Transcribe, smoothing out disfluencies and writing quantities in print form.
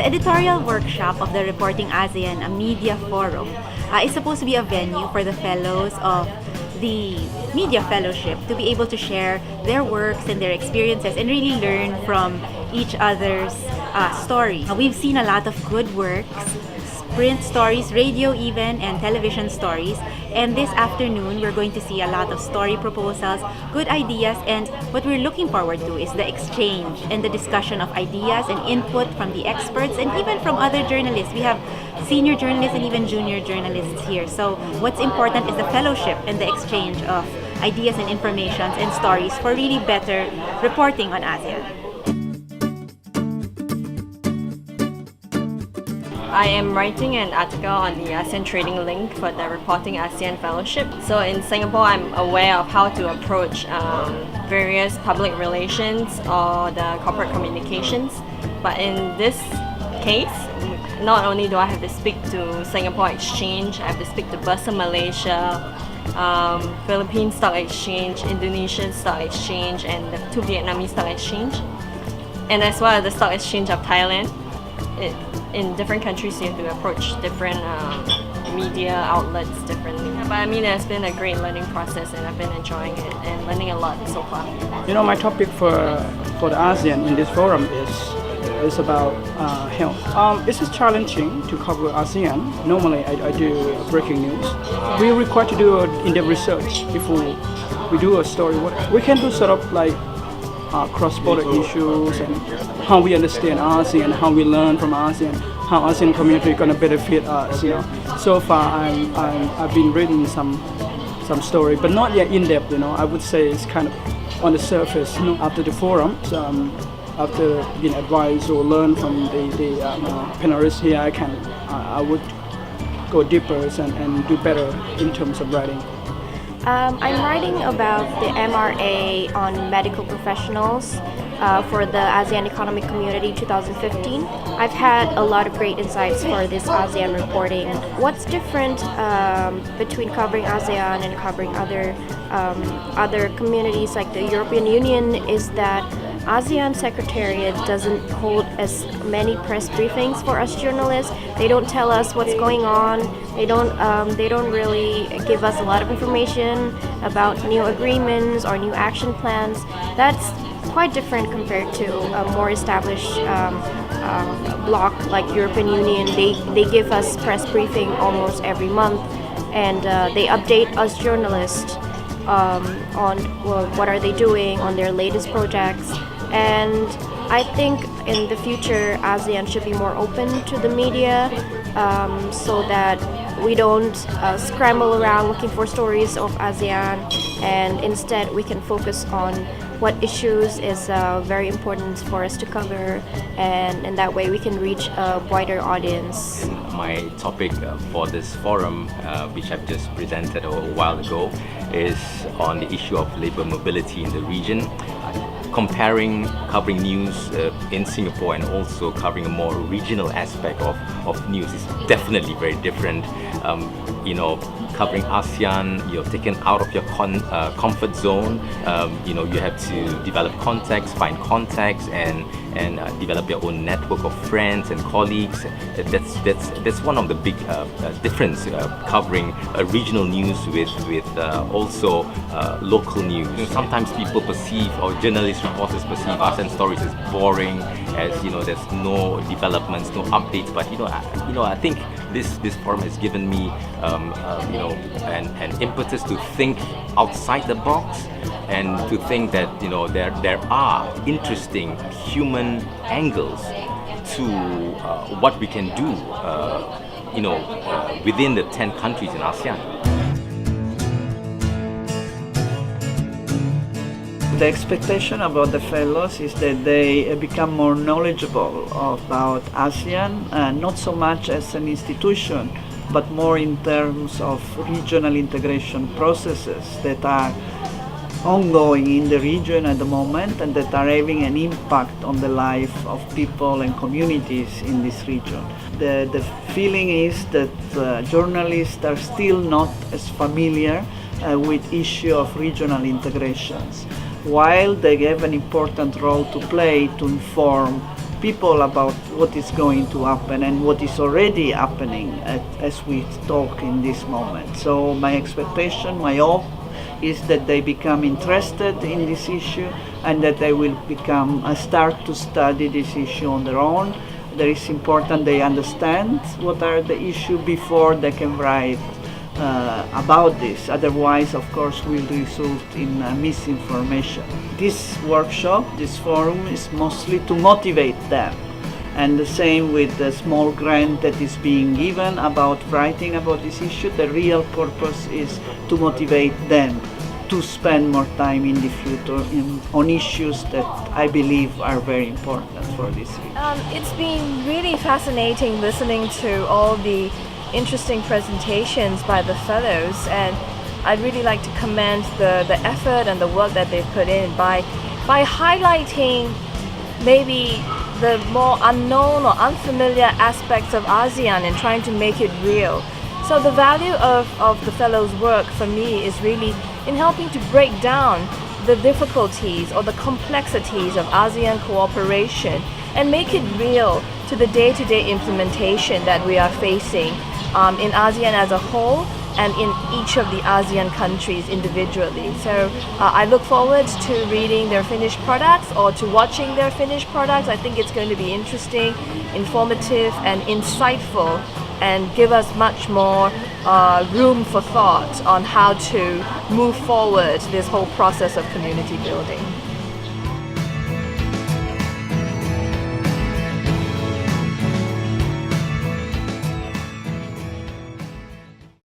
The editorial workshop of the Reporting ASEAN, a media forum, is supposed to be a venue for the fellows of the media fellowship to be able to share their works and their experiences and really learn from each other's stories. We've seen a lot of good works, print stories, radio even, and television stories. And this afternoon, we're going to see a lot of story proposals, good ideas, and what we're looking forward to is the exchange and the discussion of ideas and input from the experts and even from other journalists. We have senior journalists and even junior journalists here. So what's important is the fellowship and the exchange of ideas and information and stories for really better reporting on ASEAN. I am writing an article on the ASEAN Trading Link for the Reporting ASEAN Fellowship. So in Singapore, I'm aware of how to approach various public relations or the corporate communications. But in this case, not only do I have to speak to Singapore Exchange, I have to speak to Bursa Malaysia, Philippine Stock Exchange, Indonesian Stock Exchange, and the two Vietnamese Stock Exchange, and as well as the Stock Exchange of Thailand. In different countries, you have to approach different media outlets differently. But I mean, it's been a great learning process, and I've been enjoying it and learning a lot so far. You know, my topic for the ASEAN in this forum is about health. It is challenging to cover ASEAN. Normally, I do breaking news. We require to do in-depth research before we do a story. We can do sort of like cross-border issues and how we understand ASEAN, how we learn from ASEAN, how ASEAN community is going to benefit us. You know, so far I've been reading some story, but not yet in depth. You know, I would say it's kind of on the surface. You know, after the forum, after being advised or learn from the panelists here, I would go deeper and do better in terms of writing. I'm writing about the MRA on medical professionals for the ASEAN Economic Community 2015. I've had a lot of great insights for this ASEAN reporting. What's different between covering ASEAN and covering other communities like the European Union is that ASEAN Secretariat doesn't hold as many press briefings for us journalists. They don't tell us what's going on. They don't really give us a lot of information about new agreements or new action plans. That's quite different compared to a more established bloc like European Union. They give us press briefing almost every month, and they update us journalists on what are they doing on their latest projects. And I think in the future, ASEAN should be more open to the media so that we don't scramble around looking for stories of ASEAN, and instead we can focus on what issues is very important for us to cover, and in that way we can reach a wider audience. My topic for this forum, which I've just presented a while ago, is on the issue of labor mobility in the region. Covering news in Singapore and also covering a more regional aspect of news is definitely very different. You know, covering ASEAN, you're taken out of your comfort zone. You know, you have to develop contacts, find contacts, and develop your own network of friends and colleagues. That's one of the big difference covering regional news with also local news. You know, sometimes people perceive, or journalists, reporters perceive ASEAN stories as boring, as you know, there's no developments, no updates. But I think this forum has given me you know, an impetus to think outside the box and to think that, you know, there are interesting human angles to what we can do you know, within the 10 countries in ASEAN. The expectation about the fellows is that they become more knowledgeable about ASEAN, not so much as an institution, but more in terms of regional integration processes that are ongoing in the region at the moment and that are having an impact on the life of people and communities in this region. The feeling is that journalists are still not as familiar with issue of regional integrations, while they have an important role to play to inform people about what is going to happen and what is already happening as we talk in this moment. So my expectation, my hope is that they become interested in this issue and that they will start to study this issue on their own. That is important they understand what are the issues before they can write about this. Otherwise, of course, will result in misinformation. This workshop, this forum is mostly to motivate them. And the same with the small grant that is being given about writing about this issue. The real purpose is to motivate them to spend more time in the future on issues that I believe are very important for this region. It's been really fascinating listening to all the interesting presentations by the fellows, and I'd really like to commend the effort and the work that they've put in by highlighting maybe the more unknown or unfamiliar aspects of ASEAN and trying to make it real. So the value of the fellows' work for me is really in helping to break down the difficulties or the complexities of ASEAN cooperation and make it real to the day-to-day implementation that we are facing in ASEAN as a whole and in each of the ASEAN countries individually. So I look forward to reading their finished products or to watching their finished products. I think it's going to be interesting, informative and insightful, and give us much more room for thought on how to move forward this whole process of community building.